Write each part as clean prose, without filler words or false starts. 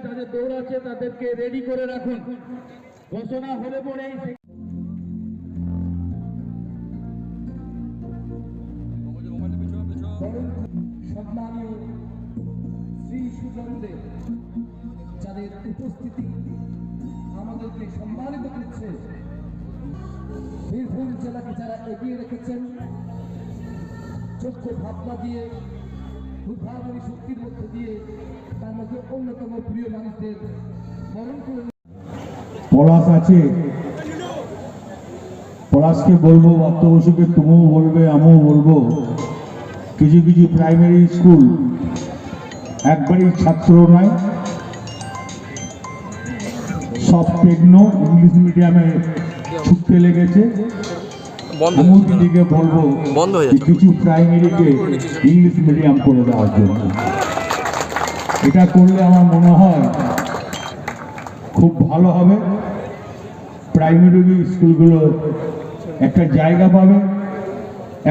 যাদের দৌড়াচ্ছে তাদেরকে রেডি করে রাখুন। ঘোষণা হলে পরেই সম্মানীয় শ্রী সুজনদের যাদের উপস্থিতি আমাদেরকে সম্মানিত করছে, বীরভূম জেলাকে যারা এগিয়ে রেখেছেন যোগ্য ভাবনা দিয়ে, উদ্ভাবনী শক্তির মধ্যে দিয়ে, তার মধ্যে অন্যতম প্রিয় মানুষদের স্মরণ করে পলাশ আছে। পলাশকে বলবো, অত্যাবশ্যকে তুমিও বলবে, আমিও বলবো, কিছু কিছু প্রাইমারি স্কুল একবারই ছাত্র নয়, সব টেকনো ইংলিশ মিডিয়ামে ছুটতে লেগেছে। দিদিকে বলবো কিছু প্রাইমারিকে ইংলিশ মিডিয়াম করে দেওয়ার জন্য। এটা করলে আমার মনে হয় খুব ভালো হবে। প্রাইমারি স্কুলগুলো একটা জায়গা পাবে,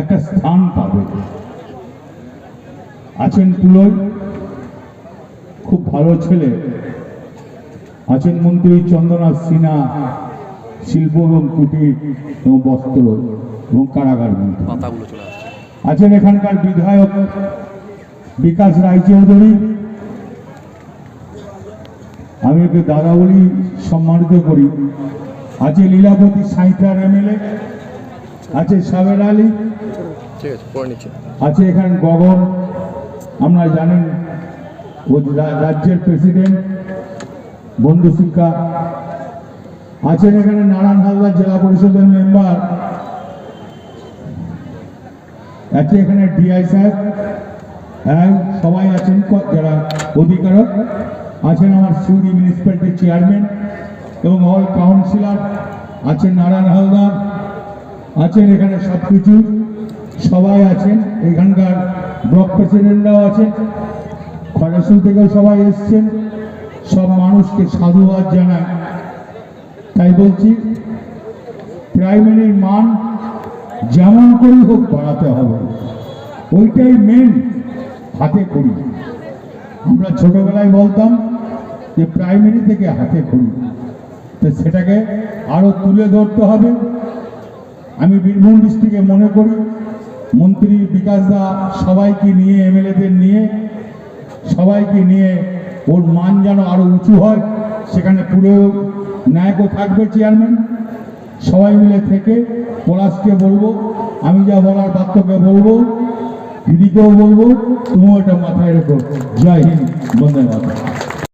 একটা স্থান পাবে। আছেন পুলই, খুব ভালো ছেলে। আছেন মন্ত্রী চন্দনা সিনহা, শিল্প এবং কুটির এবং বস্ত্র এবং কারাগার মন্ত্রী। আছেন এখানকার বিধায়ক বিকাশ রায়চৌধুরী, আমি ওকে দাদা বলি সম্মানিত করি। আছে লীলাবতী সাঁইথার এমএলএ, আছে সাবের আলী, আছে এখানে গগন, আমরা জানেন ও রাজ্যের প্রেসিডেন্ট বন্ধু শিক্ষা। আছেন এখানে নারায়ণ হালদার জেলা পরিষদের মেম্বার, আছে এখানে ডিআই সাহেব, হ্যাঁ সবাই আছেন যারা অধিকারক। আছেন আমার সিউড়ি মিউনিসিপ্যালিটির চেয়ারম্যান এবং অল কাউন্সিলর, আছেন নারায়ণ হালদার, আছেন এখানে সবকিছু সবাই আছেন। এখানকার ব্লক প্রেসিডেন্টরাও আছেন, খড়াসুল থেকেও সবাই এসছেন। সব মানুষকে সাধুবাদ জানায়। তাই বলছি, প্রাইমারির মান যেমন করেই হোক বাড়াতে হবে, ওইটাই মেন, হাতে করি। আমরা ছোটবেলায় বলতাম যে প্রাইমারি থেকে হাতে করি, তো সেটাকে আরো তুলে ধরতে হবে। আমি বীরভূম ডিস্ট্রিক্টে মনে করি মন্ত্রী বিকাশ দা সবাইকে নিয়ে, এমএলএদের নিয়ে, সবাইকে নিয়ে ওর মান যেন আরো উঁচু হয়। সেখানে পুরো নায়কও থাকবে, চেয়ারম্যান, সবাই মিলে থেকে পলাশকে বলবো, আমি যা বলার বাক্যকে বলবো, দিদিকেও বলবো, তুমিও এটা মাথায় রেখো। জয় হিন্দ, বন্দে মাতরম।